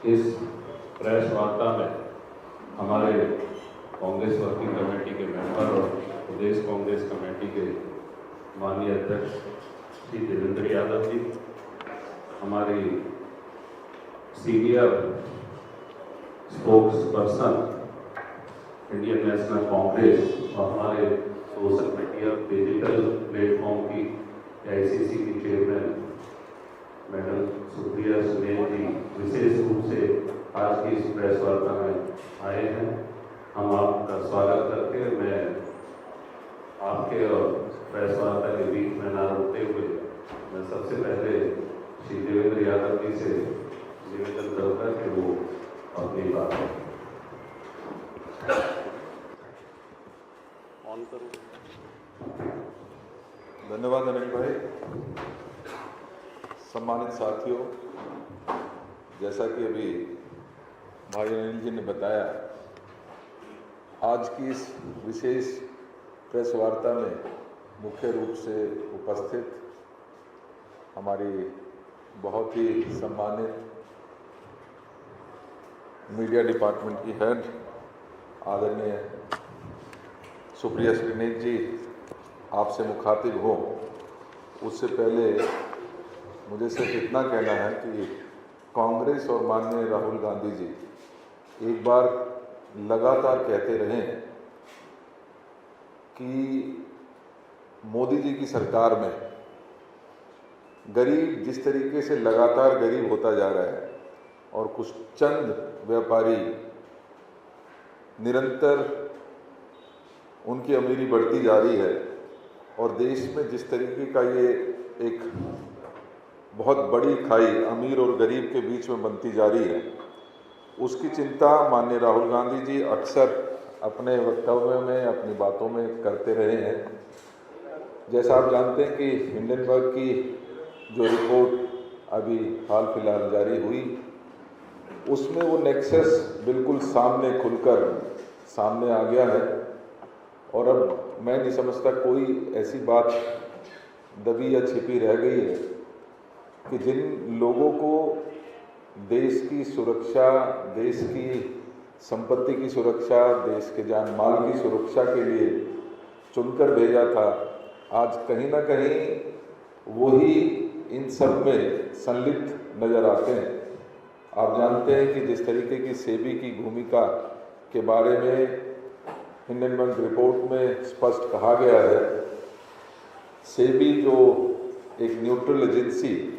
इस प्रेस वार्ता में हमारे कांग्रेस वर्किंग कमेटी के मेंबर और प्रदेश कांग्रेस कमेटी के माननीय अध्यक्ष श्री देवेंद्र यादव जी, हमारी senior spokes person Indian national Congress और हमारे सोशल मीडिया डिजिटल प्लेटफॉर्म की AICC की चेयरमैन मैडम सुप्रिया सुनील जी विशेष रूप से आज की इस प्रेस वार्ता में आए हैं। हम आपका स्वागत करके मैं आपके और प्रेस वार्ता के बीच में ना रुकते हुए मैं सबसे पहले श्री देवेंद्र यादव जी से निवेदन करूँगा कि वो अपनी बात ऑन करूँ। धन्यवाद अनिल भाई। सम्मानित साथियों, जैसा कि अभी भाई अनिल जी ने बताया, आज की इस विशेष प्रेस वार्ता में मुख्य रूप से उपस्थित हमारी बहुत ही सम्मानित मीडिया डिपार्टमेंट की हेड आदरणीय सुप्रिया श्रीनेत जी आपसे मुखातिब हो, उससे पहले मुझे सिर्फ इतना कहना है कि कांग्रेस और माननीय राहुल गांधी जी एक बार लगातार कहते रहे कि मोदी जी की सरकार में गरीब जिस तरीके से लगातार गरीब होता जा रहा है और कुछ चंद व्यापारी निरंतर उनकी अमीरी बढ़ती जा रही है और देश में जिस तरीके का ये एक बहुत बड़ी खाई अमीर और गरीब के बीच में बनती जा रही है, उसकी चिंता माननीय राहुल गांधी जी अक्सर अपने वक्तव्य में अपनी बातों में करते रहे हैं। जैसा आप जानते हैं कि हिंडनबर्ग की जो रिपोर्ट अभी हाल फिलहाल जारी हुई, उसमें वो नेक्सस बिल्कुल सामने खुलकर सामने आ गया है और अब मैं नहीं समझता कोई ऐसी बात दबी या छिपी रह गई है कि जिन लोगों को देश की सुरक्षा, देश की संपत्ति की सुरक्षा, देश के जान माल की सुरक्षा के लिए चुनकर भेजा था, आज कहीं ना कहीं वही इन सब में संलिप्त नजर आते हैं। आप जानते हैं कि जिस तरीके की सेबी की भूमिका के बारे में हिंडनबर्ग रिपोर्ट में स्पष्ट कहा गया है, सेबी जो एक न्यूट्रल एजेंसी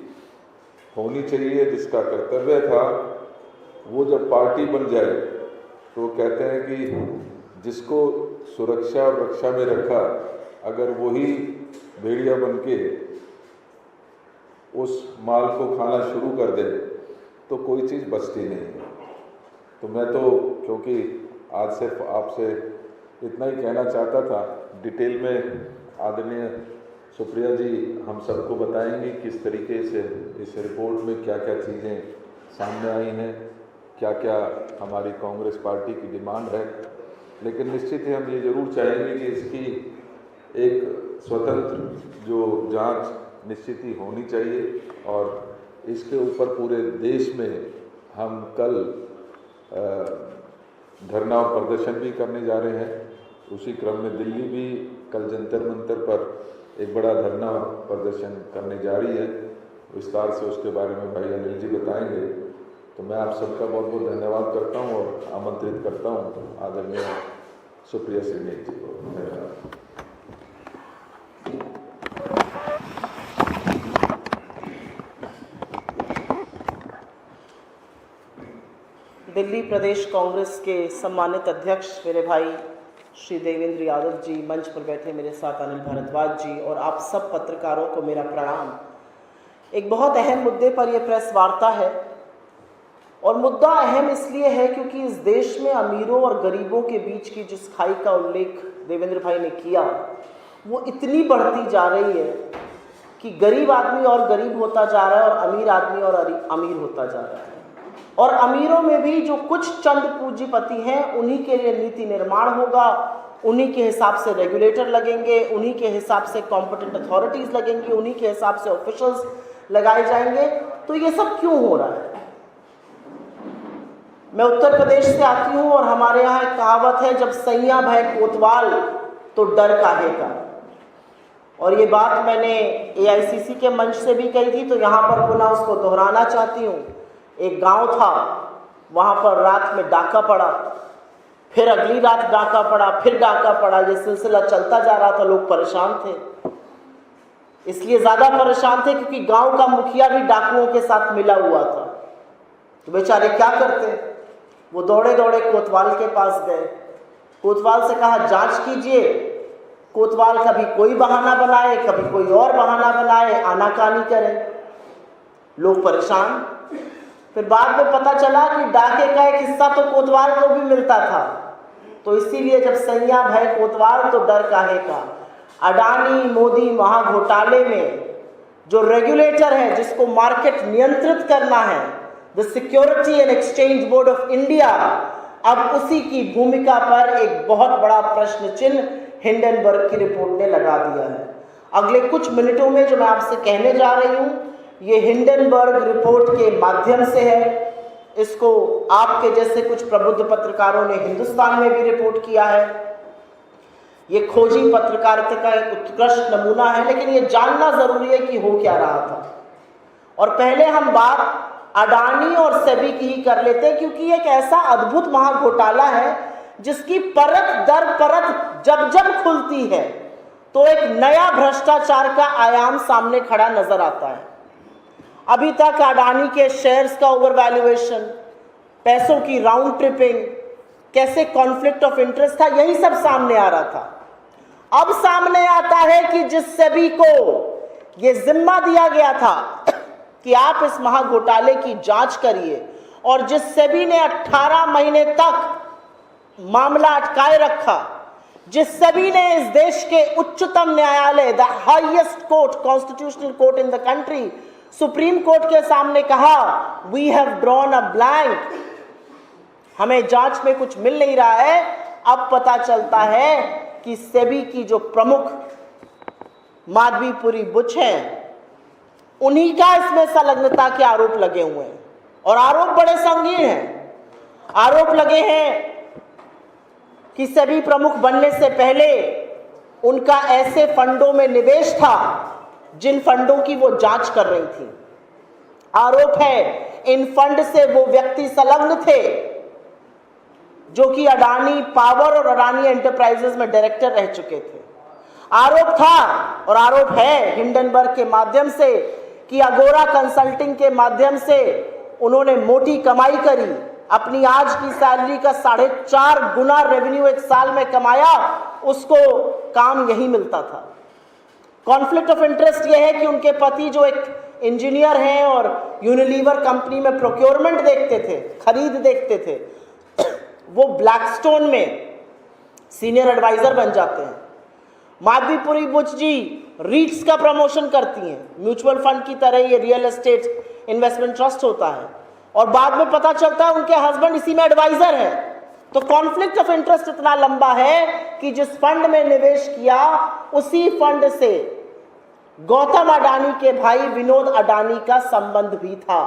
होनी चाहिए, जिसका कर्तव्य था, वो जब पार्टी बन जाए तो कहते हैं कि जिसको सुरक्षा और रक्षा में रखा, अगर वही भेड़िया बन के उस माल को खाना शुरू कर दे तो कोई चीज़ बचती नहीं है। तो मैं तो क्योंकि आज सिर्फ आपसे इतना ही कहना चाहता था, डिटेल में आदरणीय सुप्रिया जी हम सबको बताएंगे किस तरीके से इस रिपोर्ट में क्या क्या चीज़ें सामने आई हैं, क्या क्या हमारी कांग्रेस पार्टी की डिमांड है। लेकिन निश्चित ही हम ये ज़रूर चाहेंगे कि इसकी एक स्वतंत्र जो जांच निश्चित ही होनी चाहिए और इसके ऊपर पूरे देश में हम कल धरना और प्रदर्शन भी करने जा रहे हैं। उसी क्रम में दिल्ली भी कल जंतर मंतर पर एक बड़ा धरना प्रदर्शन करने जा रही है। विस्तार से उसके बारे में भाई अनिल जी बताएंगे। तो मैं आप सबका बहुत बहुत धन्यवाद करता हूं और आमंत्रित करता हूं आदरणीय सुप्रिया श्रीनेत जी को। धन्यवाद। दिल्ली प्रदेश कांग्रेस के सम्मानित अध्यक्ष मेरे भाई श्री देवेंद्र यादव जी, मंच पर बैठे मेरे साथ अनिल भारद्वाज जी और आप सब पत्रकारों को मेरा प्रणाम। एक बहुत अहम मुद्दे पर यह प्रेस वार्ता है और मुद्दा अहम इसलिए है क्योंकि इस देश में अमीरों और गरीबों के बीच की जिस खाई का उल्लेख देवेंद्र भाई ने किया, वो इतनी बढ़ती जा रही है कि गरीब आदमी और गरीब होता जा रहा है और अमीर आदमी और अमीर होता जा रहा है। और अमीरों में भी जो कुछ चंद पूंजीपति हैं, उन्हीं के लिए नीति निर्माण होगा, उन्हीं के हिसाब से रेगुलेटर लगेंगे, उन्हीं के हिसाब से कॉम्पिटेंट अथॉरिटीज लगेंगी, उन्हीं के हिसाब से ऑफिशियल्स लगाए जाएंगे। तो ये सब क्यों हो रहा है? मैं उत्तर प्रदेश से आती हूँ और हमारे यहाँ एक कहावत है, जब सैया भय कोतवाल तो डर काहे का। और ये बात मैंने AICC के मंच से भी कही थी, तो यहाँ पर पुनः उसको दोहराना चाहती हूँ। एक गांव था, वहाँ पर रात में डाका पड़ा, फिर अगली रात डाका पड़ा, फिर डाका पड़ा। ये सिलसिला चलता जा रहा था। लोग परेशान थे, इसलिए ज़्यादा परेशान थे क्योंकि गांव का मुखिया भी डाकुओं के साथ मिला हुआ था। तो बेचारे क्या करते, वो दौड़े दौड़े कोतवाल के पास गए। कोतवाल से कहा जांच कीजिए। कोतवाल कभी कोई बहाना बनाए, कभी कोई और बहाना बनाए, आनाकानी करे। लोग परेशान। फिर बाद में पता चला कि डाके का एक हिस्सा तो कोतवाल को भी मिलता था। तो इसीलिए जब सैया भय कोतवाल तो डर काहे का। अडानी मोदी महाघोटाले में जो रेगुलेटर है, जिसको मार्केट नियंत्रित करना है, the security and exchange board of India, अब उसी की भूमिका पर एक बहुत बड़ा प्रश्न चिन्ह हिंडनबर्ग की रिपोर्ट ने लगा दिया है। अगले कुछ मिनटों में जो मैं आपसे कहने जा रही हूँ, ये हिंडनबर्ग रिपोर्ट के माध्यम से है। इसको आपके जैसे कुछ प्रबुद्ध पत्रकारों ने हिंदुस्तान में भी रिपोर्ट किया है। ये खोजी पत्रकारिता का एक उत्कृष्ट नमूना है, लेकिन ये जानना जरूरी है कि हो क्या रहा था। और पहले हम बात अडानी और सेबी की ही कर लेते हैं, क्योंकि एक ऐसा अद्भुत महाघोटाला है जिसकी परत दर परत जब जब खुलती है तो एक नया भ्रष्टाचार का आयाम सामने खड़ा नजर आता है। अभी तक अडानी के शेयर्स का ओवर वैल्यूएशन, पैसों की राउंड ट्रिपिंग, कैसे कॉन्फ्लिक्ट ऑफ इंटरेस्ट था, यही सब सामने आ रहा था। अब सामने आता है कि जिस सेबी को ये जिम्मा दिया गया था कि आप इस महाघोटाले की जांच करिए, और जिस सेबी ने 18 महीने तक मामला अटकाए रखा, जिस सेबी ने इस देश के उच्चतम न्यायालय, the highest court, constitutional court in the country, supreme court के सामने कहा we have drawn a blank, हमें जांच में कुछ मिल नहीं रहा है। अब पता चलता है कि सेबी की जो प्रमुख माधवीपुरी बुच हैं, उन्हीं का इसमें संलग्नता के आरोप लगे हुए हैं, और आरोप बड़े संगीन हैं। आरोप लगे हैं कि सेबी प्रमुख बनने से पहले उनका ऐसे फंडों में निवेश था जिन फंडों की वो जांच कर रही थी। आरोप है इन फंड से वो व्यक्ति संलग्न थे जो कि अडानी पावर और अडानी एंटरप्राइजेस में डायरेक्टर रह चुके थे। आरोप था और आरोप है हिंडनबर्ग के माध्यम से कि अगोरा कंसल्टिंग के माध्यम से उन्होंने मोटी कमाई करी, अपनी आज की सैलरी का 4.5 गुना रेवेन्यू एक साल में कमाया, उसको काम यही मिलता था। कॉन्फ्लिक्ट ऑफ इंटरेस्ट ये है कि उनके पति जो एक इंजीनियर हैं और यूनिलीवर कंपनी में प्रोक्योरमेंट देखते थे, खरीद देखते थे, वो ब्लैकस्टोन में सीनियर एडवाइजर बन जाते हैं। माधवीपुरी बुच जी रीट्स का प्रमोशन करती हैं, म्यूचुअल फंड की तरह ये रियल एस्टेट इन्वेस्टमेंट ट्रस्ट होता है, और बाद में पता चलता है उनके हस्बैंड इसी में एडवाइजर है। तो कॉन्फ्लिक्ट ऑफ इंटरेस्ट इतना लंबा है कि जिस फंड में निवेश किया उसी फंड से गौतम अडानी के भाई विनोद अडानी का संबंध भी था।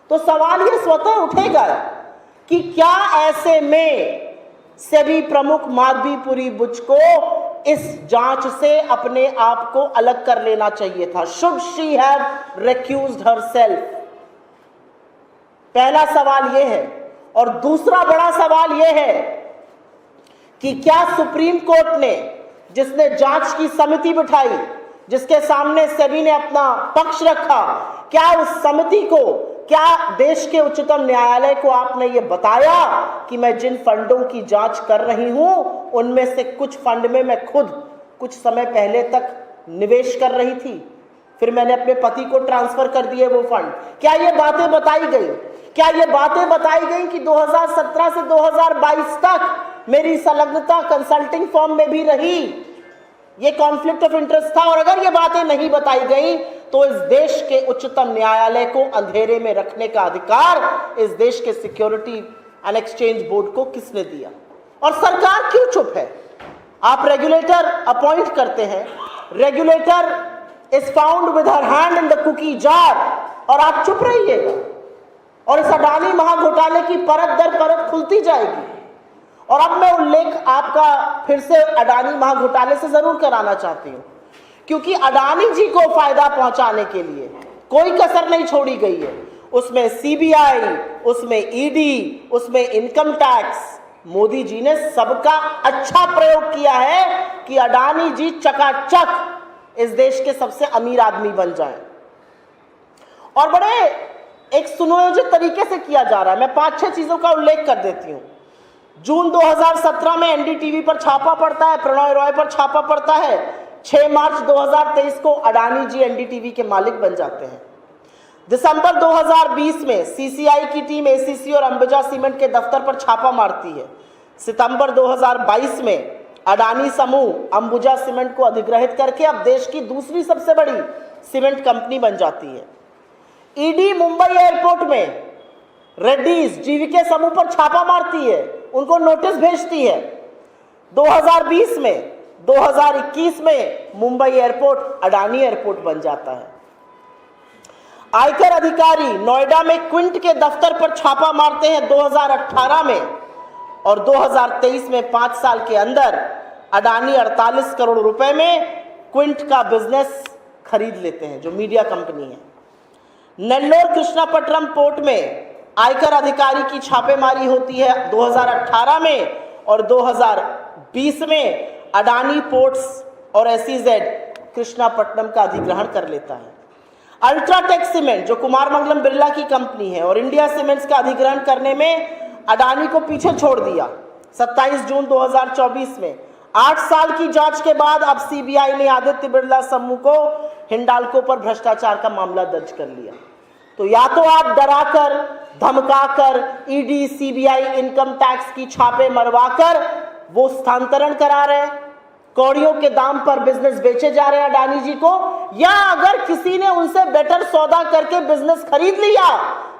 तो सवाल ये स्वतः उठेगा कि क्या ऐसे में सेबी प्रमुख माधवीपुरी बुच को इस जांच से अपने आप को अलग कर लेना चाहिए था? Should she have recused herself? पहला सवाल यह है। और दूसरा बड़ा सवाल यह है कि क्या सुप्रीम कोर्ट ने, जिसने जांच की समिति बिठाई, जिसके सामने सेबी ने अपना पक्ष रखा, क्या उस समिति को, क्या देश के उच्चतम न्यायालय को आपने ये बताया कि मैं जिन फंडों की जांच कर रही हूं उनमें से कुछ फंड में मैं खुद कुछ समय पहले तक निवेश कर रही थी, फिर मैंने अपने पति को ट्रांसफर कर दिए वो फंड? क्या ये बातें बताई गई? क्या ये बातें बताई गई कि 2017 से 2022 तक मेरी संलग्नता कंसल्टिंग फर्म में भी रही? ये कॉन्फ्लिक्ट ऑफ इंटरेस्ट था। और अगर ये बातें नहीं बताई गई तो इस देश के उच्चतम न्यायालय को अंधेरे में रखने का अधिकार इस देश के सिक्योरिटी एंड एक्सचेंज बोर्ड को किसने दिया? और सरकार क्यों चुप है? आप रेगुलेटर अपॉइंट करते हैं, regulator is found with her hand in the cookie jar, और आप चुप रहिएगा और इस अडानी महाघोटाले की परत दर जुड़ती जाएगी। और अब मैं उल्लेख आपका फिर से अडानी महाघोटाले से जरूर कराना चाहती हूं, क्योंकि अडानी जी को फायदा पहुंचाने के लिए कोई कसर नहीं छोड़ी गई है। उसमें सीबीआई, उसमें ईडी, उसमें इनकम टैक्स, मोदी जी ने सबका अच्छा प्रयोग किया है कि अडानी जी चकाचक इस देश के सबसे अमीर आदमी बन जाएं। और बड़े एक सुनियोजित तरीके से किया जा रहा है। मैं 5-6 चीजों का उल्लेख कर देती हूं। जून 2017 में एनडीटीवी पर छापा पड़ता है, प्रणय रॉय पर छापा पड़ता है। 6 मार्च 2023 को अडानी जी एनडीटीवी के मालिक बन जाते हैं। दिसंबर 2020 में सीसीआई की टीम एसीसी और अंबुजा सीमेंट के दफ्तर पर छापा मारती है। सितंबर 2022 में अडानी समूह अंबुजा सीमेंट को अधिग्रहित करके अब देश की दूसरी सबसे बड़ी सीमेंट कंपनी बन जाती है। ईडी मुंबई एयरपोर्ट में रेड्डीज जीवीके समूह पर छापा मारती है, उनको नोटिस भेजती है। 2020 में 2021 में मुंबई एयरपोर्ट अडानी एयरपोर्ट बन जाता है। आयकर अधिकारी नोएडा में क्विंट के दफ्तर पर छापा मारते हैं 2018 में, और 2023 में 5 साल के अंदर अडानी 48 करोड़ रुपए में क्विंट का बिजनेस खरीद लेते हैं, जो मीडिया कंपनी है। नेल्लोर कृष्णापट्टनम पोर्ट में आयकर अधिकारी की छापेमारी होती है 2018 में, और 2020 में अडानी पोर्ट्स और एसईजेड कृष्णापट्टनम का अधिग्रहण कर लेता है। अल्ट्राटेक सीमेंट, जो कुमार मंगलम बिरला की कंपनी है, और इंडिया सीमेंट्स का अधिग्रहण करने में अडानी को पीछे छोड़ दिया। 27 जून 2024 में 8 साल की जांच के बाद अब सीबीआई ने आदित्य बिरला समूह को हिंडाल्को पर भ्रष्टाचार का मामला दर्ज कर लिया। तो या तो आप डराकर, धमकाकर, ईडी, सीबीआई, इनकम टैक्स की छापे मरवाकर वो स्थानांतरण करा रहे हैं, कौड़ियों के दाम पर बिजनेस बेचे जा रहे हैं अडानी जी को, या अगर किसी ने उनसे बेटर सौदा करके बिजनेस खरीद लिया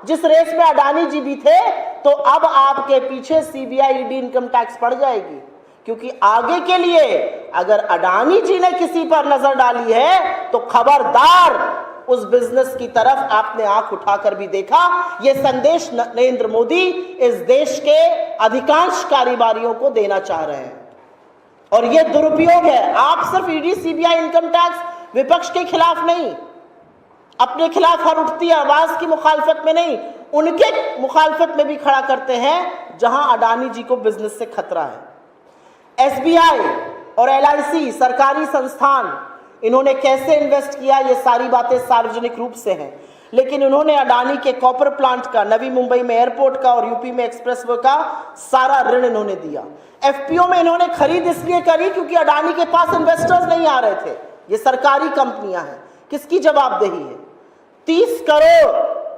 जिस रेस में अडानी जी भी थे, तो अब आपके पीछे सीबीआई, ईडी, इनकम टैक्स पड़ जाएगी। क्योंकि आगे के लिए अगर अडानी जी ने किसी पर नजर डाली है तो खबरदार, उस बिजनेस की तरफ आपने आंख उठाकर भी देखा। यह संदेश नरेंद्र मोदी इस देश के अधिकांश कारोबारियों को देना चाह रहे हैं, और यह दुरुपयोग है। आप सिर्फ ईडी, सीबीआई, इनकम टैक्स विपक्ष के खिलाफ नहीं, अपने खिलाफ हर उठती आवाज की मुखालफत में नहीं, उनके मुखालफत में भी खड़ा करते हैं जहां अडानी जी को बिजनेस से खतरा है। एसबीआई और एलआईसी सरकारी संस्थान, इन्होंने कैसे इन्वेस्ट किया, ये सारी बातें सार्वजनिक रूप से हैं। लेकिन उन्होंने अडानी के कॉपर प्लांट का, नवी मुंबई में एयरपोर्ट का और यूपी में एक्सप्रेसवे का सारा ऋण इन्होंने दिया। एफपीओ में इन्होंने खरीद इसलिए करी क्योंकि अडानी के पास इन्वेस्टर्स नहीं आ रहे थे। ये सरकारी कंपनियां हैं, किसकी जवाबदेही है? 30 करोड़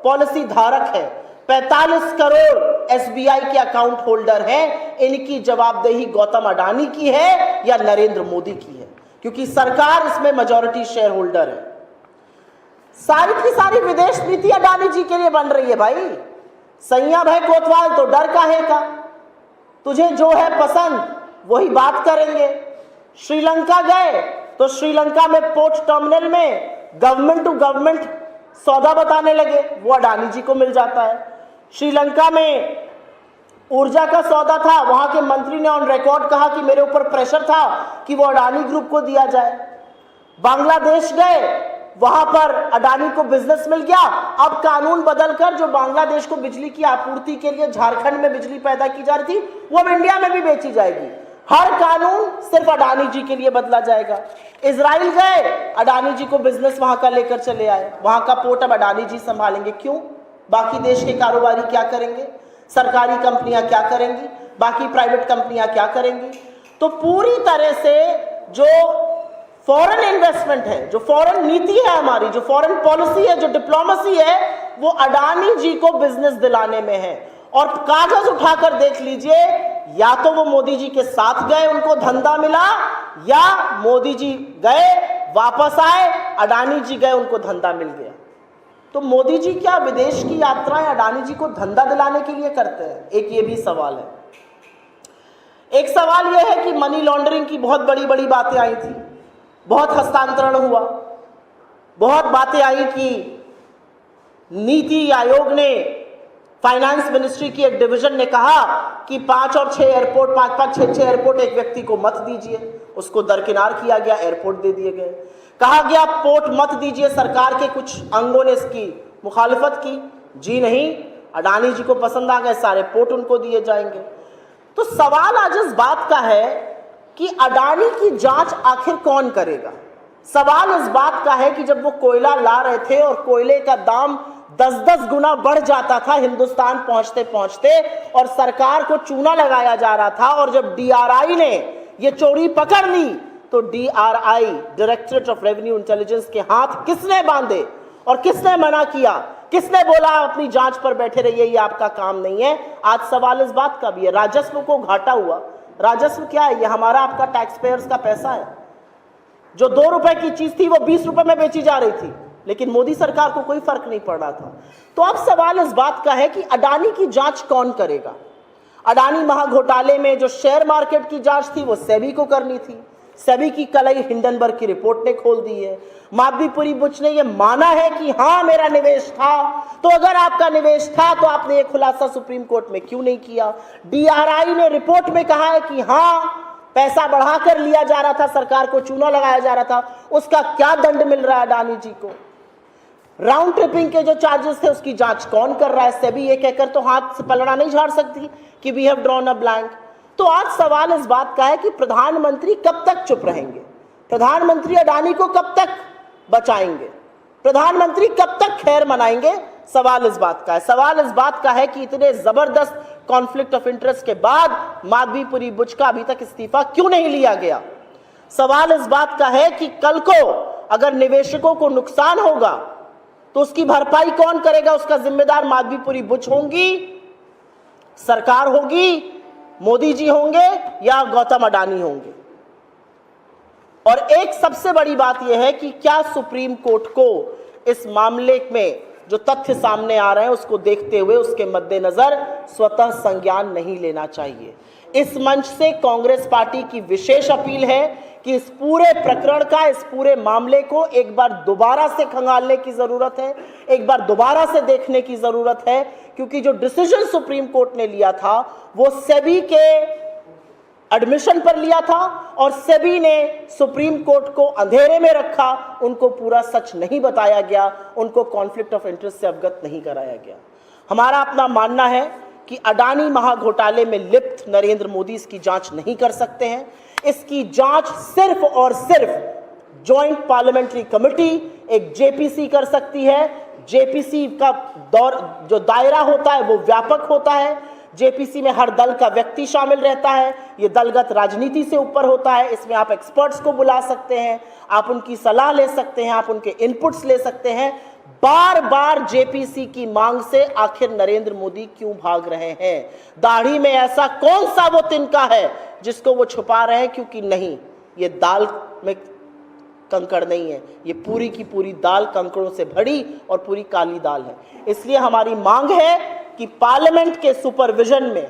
पॉलिसी धारक है, 45 करोड़ एसबीआई के अकाउंट होल्डर हैं। इनकी जवाबदेही गौतम अडानी की है या नरेंद्र मोदी की है? क्योंकि सरकार इसमें मेजॉरिटी शेयर होल्डर है। सारी की सारी विदेश नीति अडानी जी के लिए बन रही है भाई। सैया भाई कोतवाल, तो डर काहे का? तुझे जो है पसंद वही बात करेंगे। श्रीलंका गए तो श्रीलंका में पोर्ट टर्मिनल में गवर्नमेंट टू गवर्नमेंट सौदा बताने लगे, वो अडानी जी को मिल जाता है। श्रीलंका में ऊर्जा का सौदा था, वहां के मंत्री ने ऑन रिकॉर्ड कहा कि मेरे ऊपर प्रेशर था कि वो अडानी ग्रुप को दिया जाए। बांग्लादेश गए, वहां पर अडानी को बिजनेस मिल गया। अब कानून बदलकर जो बांग्लादेश को बिजली की आपूर्ति के लिए झारखंड में बिजली पैदा की जा रही थी, वो अब इंडिया में भी बेची जाएगी। हर कानून सिर्फ अडानी जी के लिए बदला जाएगा। इजराइल गए, अडानी जी को बिजनेस वहां का लेकर चले आए, वहां का पोर्ट अब अडानी जी संभालेंगे। क्यों? बाकी देश के कारोबारी क्या करेंगे? सरकारी कंपनियां क्या करेंगी? बाकी प्राइवेट कंपनियां क्या करेंगी? तो पूरी तरह से जो फॉरेन इन्वेस्टमेंट है, जो फॉरेन नीति है हमारी, जो फॉरेन पॉलिसी है, जो डिप्लोमेसी है, वो अडानी जी को बिजनेस दिलाने में है। और कागज उठाकर देख लीजिए, या तो वो मोदी जी के साथ गए, उनको धंधा मिला, या मोदी जी गए वापस आए, अडानी जी गए, उनको धंधा मिल गया। तो मोदी जी क्या विदेश की यात्राएं अडानी जी को धंधा दिलाने के लिए करते हैं? एक ये भी सवाल है। एक सवाल यह है कि मनी लॉन्ड्रिंग की बहुत बड़ी बड़ी बातें आई थी, बहुत हस्तांतरण हुआ, बहुत बातें आई कि नीति आयोग ने फाइनेंस मिनिस्ट्री की एक डिवीजन ने कहा कि 5 और 6 एयरपोर्ट, 5-5, 6-6 एयरपोर्ट एक व्यक्ति को मत दीजिए, उसको दरकिनार किया गया, एयरपोर्ट दे दिए गए। कहा गया पोर्ट मत दीजिए, सरकार के कुछ अंगों ने इसकी मुखालिफत की, जी नहीं, अडानी जी को पसंद आ गए, सारे पोर्ट उनको दिए जाएंगे। तो सवाल आज इस बात का है कि अडानी की जांच आखिर कौन करेगा। सवाल इस बात का है कि जब वो कोयला ला रहे थे और कोयले का दाम 10-10 गुना बढ़ जाता था हिंदुस्तान पहुंचते पहुंचते, और सरकार को चूना लगाया जा रहा था, और जब DRI ने ये चोरी पकड़ ली तो DRI, directorate of revenue intelligence के हाथ किसने बांधे और किसने मना किया, किसने बोला अपनी जांच पर बैठे रहिए, ये आपका काम नहीं है। आज सवाल इस बात का भी है, राजस्व को घाटा हुआ। राजस्व क्या है? ये हमारा आपका टैक्स पेयर्स का पैसा है। जो 2 रुपए की चीज थी वो 20 रुपए में बेची जा रही थी, लेकिन मोदी सरकार को कोई फर्क नहीं पड़ रहा था। तो अब सवाल इस बात का है कि अडानी की जांच कौन करेगा। अडानी महाघोटाले में जो शेयर मार्केट की जांच थी वो सेबी को करनी थी। सेबी की कलई हिंडनबर्ग की रिपोर्ट ने खोल दी है। माधवीपुरी बुच ने ये माना है कि हाँ मेरा निवेश था। तो अगर आपका निवेश था तो आपने ये खुलासा सुप्रीम कोर्ट में क्यों नहीं किया? DRI ने रिपोर्ट में कहा है कि हाँ पैसा बढ़ाकर लिया जा रहा था, सरकार को चूना लगाया जा रहा था। उसका क्या दंड मिल रहा है अडानी जी को? राउंड ट्रिपिंग के जो चार्जेस थे उसकी जांच कौन कर रहा है? सेबी ये कहकर तो हाथ से पलड़ा नहीं झाड़ सकती कि we have drawn a blank. तो आज सवाल इस बात का है कि प्रधानमंत्री कब तक चुप रहेंगे, प्रधानमंत्री अडानी को कब तक बचाएंगे, प्रधानमंत्री कब तक खैर मनाएंगे? सवाल इस बात का है। सवाल इस बात का है कि इतने जबरदस्त कॉन्फ्लिक्ट ऑफ इंटरेस्ट के बाद माधवीपुरी बुच का अभी तक इस्तीफा क्यों नहीं लिया गया? सवाल इस बात का है कि कल को अगर निवेशकों को नुकसान होगा तो उसकी भरपाई कौन करेगा? उसका जिम्मेदार माधवीपुरी बुच होंगी, सरकार होगी, मोदी जी होंगे या गौतम अडानी होंगे? और एक सबसे बड़ी बात यह है कि क्या सुप्रीम कोर्ट को इस मामले में जो तथ्य सामने आ रहे हैं उसको देखते हुए उसके मद्देनजर स्वतः संज्ञान नहीं लेना चाहिए। इस मंच से कांग्रेस पार्टी की विशेष अपील है कि इस पूरे प्रकरण का, इस पूरे मामले को एक बार दोबारा से खंगालने की जरूरत है, एक बार दोबारा से देखने की जरूरत है, क्योंकि जो डिसीजन सुप्रीम कोर्ट ने लिया था वो सेबी के एडमिशन पर लिया था और सेबी ने सुप्रीम कोर्ट को अंधेरे में रखा, उनको पूरा सच नहीं बताया गया, उनको कॉन्फ्लिक्ट ऑफ इंटरेस्ट से अवगत नहीं कराया गया। हमारा अपना मानना है कि अडानी महाघोटाले में लिप्त नरेंद्र मोदी इसकी जांच नहीं कर सकते हैं। इसकी जांच सिर्फ और सिर्फ जॉइंट पार्लियामेंट्री कमेटी, एक JPC कर सकती है। JPC का जो दायरा होता है वो व्यापक होता है। JPC में हर दल का व्यक्ति शामिल रहता है, ये दलगत राजनीति से ऊपर होता है। इसमें आप एक्सपर्ट्स को बुला सकते हैं, आप उनकी सलाह ले सकते हैं, आप उनके इनपुट्स ले सकते हैं। बार बार JPC की मांग से आखिर नरेंद्र मोदी क्यों भाग रहे हैं? दाढ़ी में ऐसा कौन सा वो तिनका है जिसको वो छुपा रहे हैं? क्योंकि नहीं, ये दाल में कंकड़ नहीं है, ये पूरी की पूरी दाल कंकड़ों से भरी और पूरी काली दाल है। इसलिए हमारी मांग है कि पार्लियामेंट के सुपरविजन में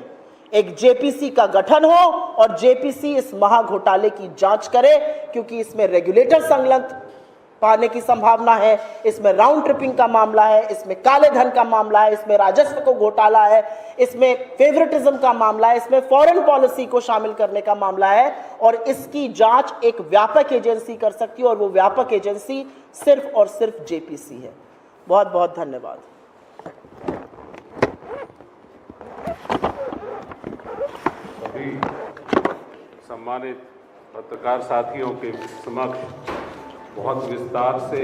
एक JPC का गठन हो और JPC इस महाघोटाले की जांच करे, क्योंकि इसमें रेगुलेटर संलग्न पाने की संभावना है, इसमें राउंड ट्रिपिंग का मामला है, इसमें काले धन का मामला है, इसमें राजस्व को घोटाला है, इसमें फेवरेटिज्म का मामला है, इसमें फॉरेन पॉलिसी को शामिल करने का मामला है। और इसकी जांच एक व्यापक एजेंसी कर सकती है और वो व्यापक एजेंसी सिर्फ और सिर्फ JPC है। बहुत बहुत धन्यवाद। अभी सम्मानित पत्रकार साथियों के समक्ष बहुत विस्तार से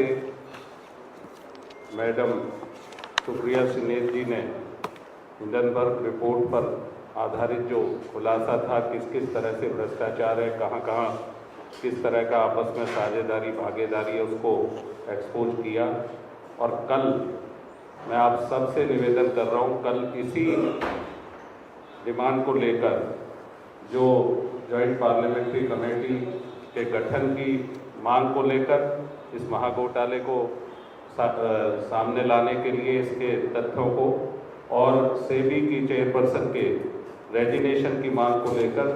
मैडम सुप्रिया सिन्हा जी ने हिंडनबर्ग रिपोर्ट पर आधारित जो खुलासा था, किस किस तरह से भ्रष्टाचार है, कहाँ कहाँ किस तरह का आपस में साझेदारी भागीदारी है, उसको एक्सपोज किया। और कल मैं आप सबसे निवेदन कर रहा हूँ, कल इसी डिमांड को लेकर जो जॉइंट पार्लियामेंट्री कमेटी के गठन की मांग को लेकर इस महाघोटाले को सामने लाने के लिए इसके तथ्यों को और सेबी की चेयरपर्सन के रेजिग्नेशन की मांग को लेकर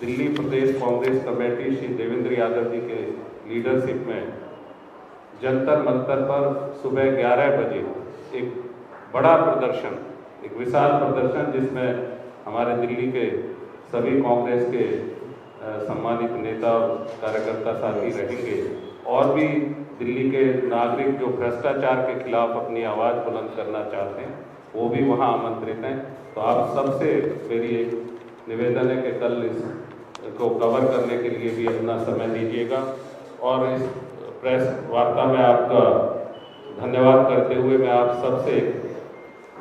दिल्ली प्रदेश कांग्रेस कमेटी श्री देवेंद्र यादव जी के लीडरशिप में जंतर मंतर पर सुबह 11 बजे एक बड़ा प्रदर्शन, एक विशाल प्रदर्शन जिसमें हमारे दिल्ली के सभी कांग्रेस के सम्मानित नेता और कार्यकर्ता साथी रहेंगे और भी दिल्ली के नागरिक जो भ्रष्टाचार के खिलाफ अपनी आवाज़ बुलंद करना चाहते हैं वो भी वहाँ आमंत्रित हैं। तो आप सबसे मेरी एक निवेदन है कि कल इसको कवर करने के लिए भी अपना समय दीजिएगा और इस प्रेस वार्ता में आपका धन्यवाद करते हुए मैं आप सबसे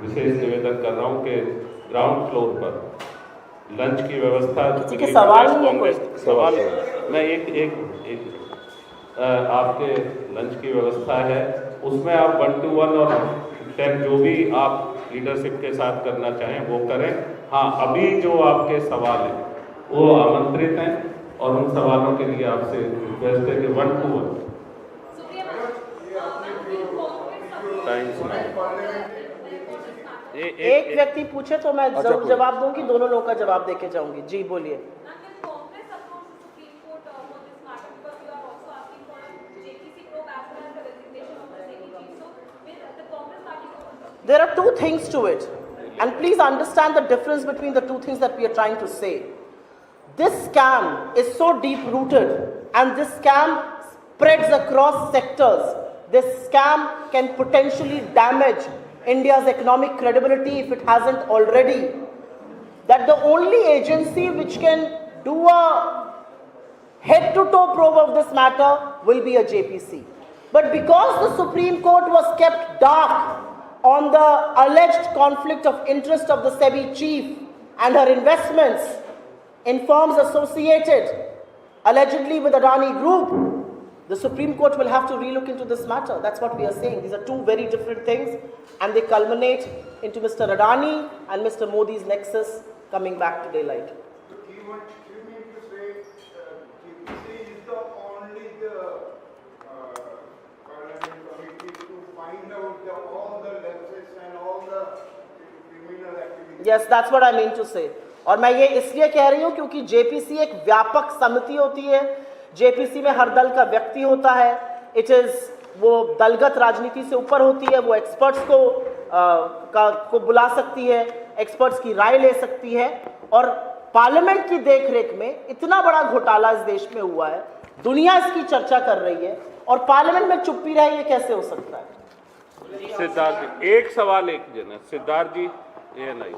विशेष निवेदन कर रहा हूँ कि ग्राउंड फ्लोर पर लंच की व्यवस्था सवाल नहीं है कोई। सवाल मैं एक आपके लंच की व्यवस्था है उसमें आप 1 to 1 और 10 जो भी आप लीडरशिप के साथ करना चाहें वो करें। हाँ, अभी जो आपके सवाल हैं वो आमंत्रित हैं और उन सवालों के लिए आपसे रिक्वेस्ट है कि 1 to 1 एक व्यक्ति पूछे तो मैं जरूर जवाब दूंगी, दोनों लोगों का जवाब देके जाऊंगी। जी बोलिए। There are two things to it, and please understand the difference between the two things that we are trying to say. This scam is so deep rooted, and this scam spreads across sectors. This scam can potentially damage India's economic credibility if it hasn't already. That the only agency which can do a head-to-toe probe of this matter will be a JPC. But because the Supreme Court was kept dark on the alleged conflict of interest of the SEBI chief and her investments in firms associated allegedly with Adani Group, the Supreme Court will have to relook into this matter. That's what we are saying. These are two very different things, and they culminate into Mr. Adani and Mr. Modi's nexus coming back to daylight. So you mean to say JPC is the only parliament committee to find out all the lapses and all the criminal activities? Yes, that's what I mean to say. और मैं ये इसलिए कह रही हूँ क्योंकि JPC एक व्यापक समिति होती है। जेपीसी में हर दल का व्यक्ति होता है। इट इज वो दलगत राजनीति से ऊपर होती है। वो एक्सपर्ट्स को बुला सकती है, एक्सपर्ट्स की राय ले सकती है। और पार्लियामेंट की देखरेख में इतना बड़ा घोटाला इस देश में हुआ है, दुनिया इसकी चर्चा कर रही है और पार्लियामेंट में चुप्पी रहे, ये कैसे हो सकता है? सिद्धार्थ जी, एक सवाल एक जन। सिद्धार्थ जी, ये नहीं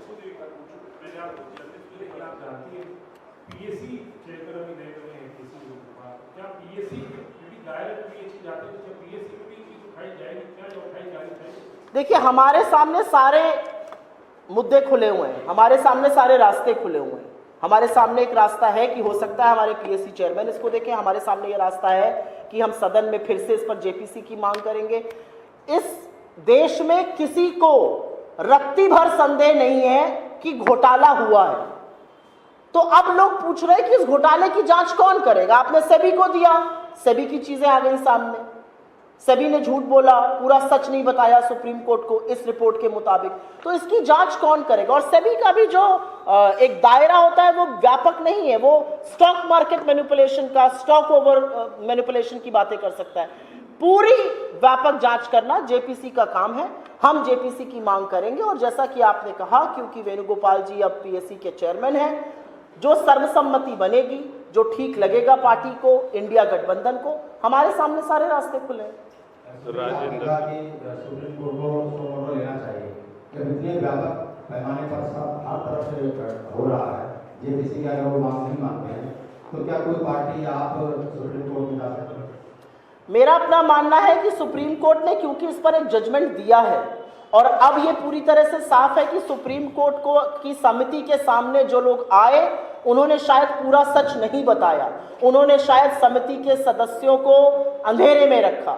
देखिए, हमारे सामने सारे मुद्दे खुले हुए हैं, हमारे सामने सारे रास्ते खुले हुए हैं। हमारे सामने एक रास्ता है कि हो सकता है हमारे पीएससी चेयरमैन इसको देखें। हमारे सामने ये रास्ता है कि हम सदन में फिर से इस पर जेपीसी की मांग करेंगे। इस देश में किसी को रत्ती भर संदेह नहीं है कि घोटाला हुआ है। तो अब लोग पूछ रहे हैं कि इस घोटाले की जांच कौन करेगा? आपने सेबी को दिया, सेबी की चीजें आ गई सामने। सेबी ने झूठ बोला, पूरा सच नहीं बताया सुप्रीम कोर्ट को इस रिपोर्ट के मुताबिक। तो इसकी जांच कौन करेगा? और सेबी का भी जो एक दायरा होता है वो व्यापक नहीं है। वो स्टॉक मार्केट मैनिपुलेशन का, स्टॉक ओवर मैनिपुलेशन की बातें कर सकता है। पूरी व्यापक जांच करना जेपीसी का काम है। हम जेपीसी की मांग करेंगे। और जैसा कि आपने कहा, क्योंकि वेणुगोपाल जी अब पीएससी के चेयरमैन हैं, जो सर्वसम्मति बनेगी, जो ठीक लगेगा पार्टी को, इंडिया गठबंधन को, हमारे सामने सारे रास्ते खुले हैं। राजेंद्र सुप्रीम कोर्ट को ऑर्डर लेना चाहिए कि इतने व्यापक पैमाने पर सब हर तरफ से हो रहा है, जेपीसी का अगर वो मांग नहीं मानते हैं तो क्या कोई पार्टी आप सुप्रीम कोर्ट में जा सकते हैं? मेरा अपना मानना है कि सुप्रीम कोर्ट ने क्योंकि इस पर एक जजमेंट दिया है और अब ये पूरी तरह से साफ है कि सुप्रीम कोर्ट को की समिति के सामने जो लोग आए उन्होंने शायद पूरा सच नहीं बताया। उन्होंने शायद समिति के सदस्यों को अंधेरे में रखा,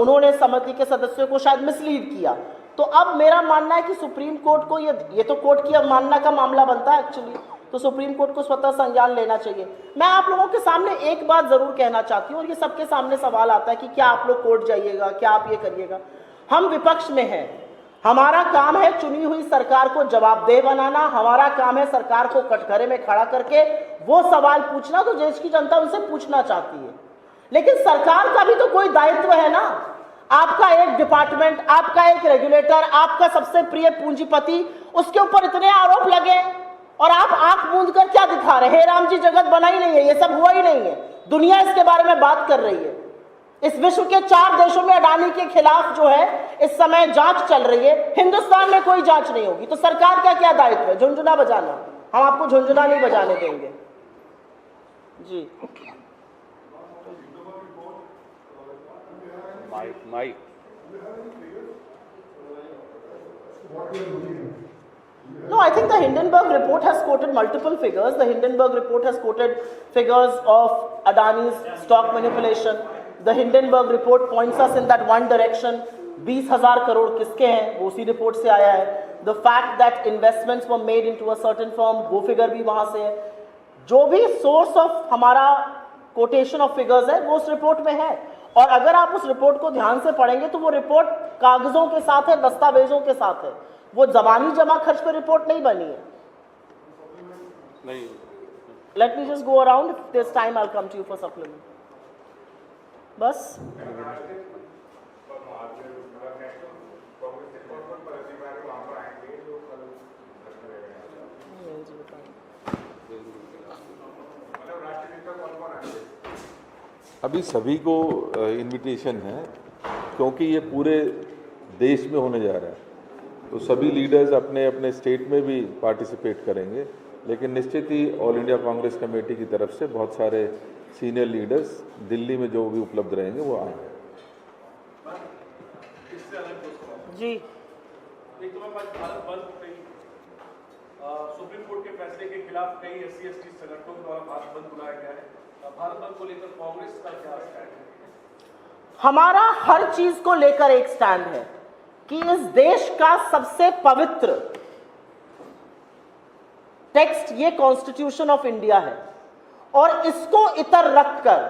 उन्होंने समिति के सदस्यों को शायद मिसलीड किया। तो अब मेरा मानना है कि सुप्रीम कोर्ट को ये तो कोर्ट की अवमानना का मामला बनता है एक्चुअली, तो सुप्रीम कोर्ट को स्वतः संज्ञान लेना चाहिए। मैं आप लोगों के सामने एक बात जरूर कहना चाहती हूँ, और ये सबके सामने सवाल आता है कि क्या आप लोग कोर्ट जाइएगा, क्या आप ये करिएगा। हम विपक्ष में हैं, हमारा काम है चुनी हुई सरकार को जवाबदेह बनाना, हमारा काम है सरकार को कटघरे में खड़ा करके वो सवाल पूछना जो देश की जनता उनसे पूछना चाहती है। लेकिन सरकार का भी तो कोई दायित्व है ना। आपका एक डिपार्टमेंट, आपका एक रेगुलेटर, आपका सबसे प्रिय पूंजीपति, उसके ऊपर इतने आरोप लगे और आप आंख मूंद कर क्या दिखा रहे हैं? हे राम जी, जगत बना ही नहीं है, ये सब हुआ ही नहीं है। दुनिया इसके बारे में बात कर रही है। इस विश्व के 4 देशों में अडानी के खिलाफ जो है इस समय जांच चल रही है। हिंदुस्तान में कोई जांच नहीं होगी तो सरकार का क्या दायित्व है? झुंझुना बजाना? हम आपको झुंझुना नहीं बजाने देंगे जी। Mic No, I think the Hindenburg report has quoted multiple figures. The Hindenburg report has quoted figures of Adani's stock manipulation. The Hindenburg report points us in that one direction. 20,000 crore किसके हैं वो उसी report से आया है. The fact that investments were made into a certain firm, वो figure भी वहां से है. जो भी सोर्स ऑफ हमारा कोटेशन ऑफ फिगर्स है वो उस रिपोर्ट में है. और अगर आप उस रिपोर्ट को ध्यान से पढ़ेंगे तो वो रिपोर्ट कागजों के साथ है, दस्तावेजों के साथ है. वो जबानी जमा खर्च पर रिपोर्ट नहीं बनी है. नहीं. Let me just go around. If there's time, I'll come to you for supplement. बस. अभी सभी को इनविटेशन है क्योंकि ये पूरे देश में होने जा रहा है, तो सभी लीडर्स अपने अपने स्टेट में भी पार्टिसिपेट करेंगे, लेकिन निश्चित ही ऑल इंडिया कांग्रेस कमेटी की तरफ से बहुत सारे सीनियर लीडर्स दिल्ली में जो भी उपलब्ध रहेंगे वो आएंगे जी. एक तो भारत बंद सुप्रीम कोर्ट के फैसले के खिलाफ कई SC/ST संगठनों द्वारा भारत बंद बुलाया गया है. भारत बंद को लेकर कांग्रेस का क्या स्टैंड है? हमारा हर चीज को लेकर एक स्टैंड है कि इस देश का सबसे पवित्र टेक्स्ट ये कॉन्स्टिट्यूशन ऑफ इंडिया है और इसको इतर रखकर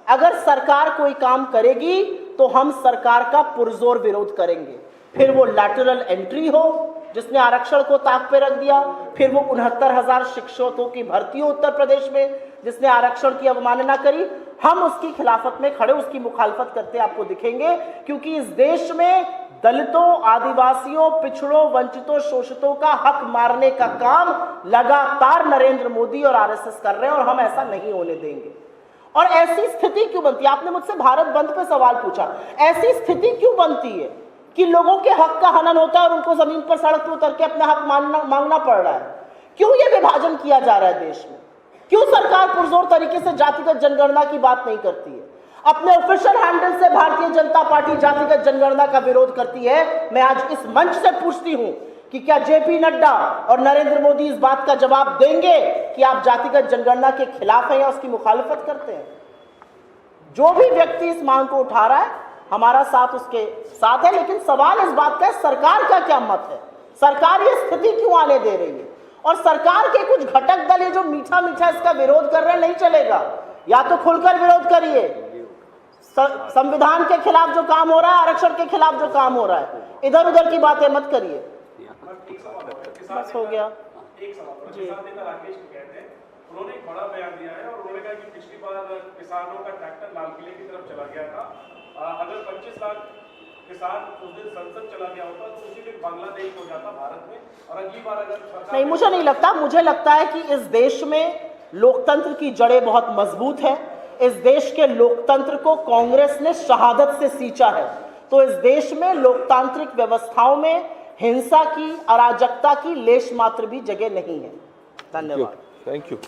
अगर सरकार कोई काम करेगी तो हम सरकार का पुरजोर विरोध करेंगे. फिर वो लैटरल एंट्री हो जिसने आरक्षण को ताक पे रख दिया, फिर वो 69,000 शिक्षकों की भर्ती हो उत्तर प्रदेश में जिसने आरक्षण की अवमानना करी, हम उसकी खिलाफत में खड़े उसकी मुखालफत करते आपको दिखेंगे. क्योंकि इस देश में दलितों, आदिवासियों, पिछड़ों, वंचितों, शोषितों का हक मारने का काम लगातार नरेंद्र मोदी और RSS कर रहे हैं और हम ऐसा नहीं होने देंगे. और ऐसी स्थिति क्यों बनती है? आपने मुझसे भारत बंद पे सवाल पूछा. ऐसी स्थिति क्यों बनती है कि लोगों के हक का हनन होता है और उनको जमीन पर सड़क पर उतर के अपना हक मांगना पड़ रहा है? क्यों ये विभाजन किया जा रहा है देश में? क्यों सरकार पुरजोर तरीके से जातिगत जनगणना की बात नहीं करती है? अपने ऑफिशियल हैंडल से भारतीय जनता पार्टी जातिगत जनगणना का विरोध करती है. मैं आज इस मंच से पूछती हूं कि क्या JP नड्डा और नरेंद्र मोदी इस बात का जवाब देंगे कि आप जातिगत जनगणना के खिलाफ हैं या उसकी मुखालफत करते हैं? जो भी व्यक्ति इस मांग को उठा रहा है हमारा साथ उसके साथ है, लेकिन सवाल इस बात का है सरकार का क्या मत है? सरकार ये स्थिति क्यों आने दे रही है? और सरकार के कुछ घटक दल ये जो मीठा मीठा इसका विरोध कर रहे हैं नहीं चलेगा. या तो खुलकर विरोध करिए, संविधान के खिलाफ जो काम हो रहा है, आरक्षण के खिलाफ जो काम हो रहा है, इधर उधर की बातें मत करिए. बस हो गया. एक सवाल किसान नेता राकेश कहते हैं, उन्होंने एक बड़ा बयान दिया है और उन्होंने कहा कि पिछली बार किसानों का ट्रैक्टर लाल किले की तरफ चला गया था. अगर 25 लाख किसान उस दिन संसद चला गया होता तो उसी दिन बांग्लादेश हो जाता भारत में. और अगली बार अगर नहीं, मुझे नहीं लगता. मुझे लगता है कि इस देश में लोकतंत्र की जड़ें बहुत मजबूत है. इस देश के लोकतंत्र को कांग्रेस ने शहादत से सींचा है. तो इस देश में लोकतांत्रिक व्यवस्थाओं में हिंसा की, अराजकता की लेश मात्र भी जगह नहीं है. धन्यवाद. Thank you.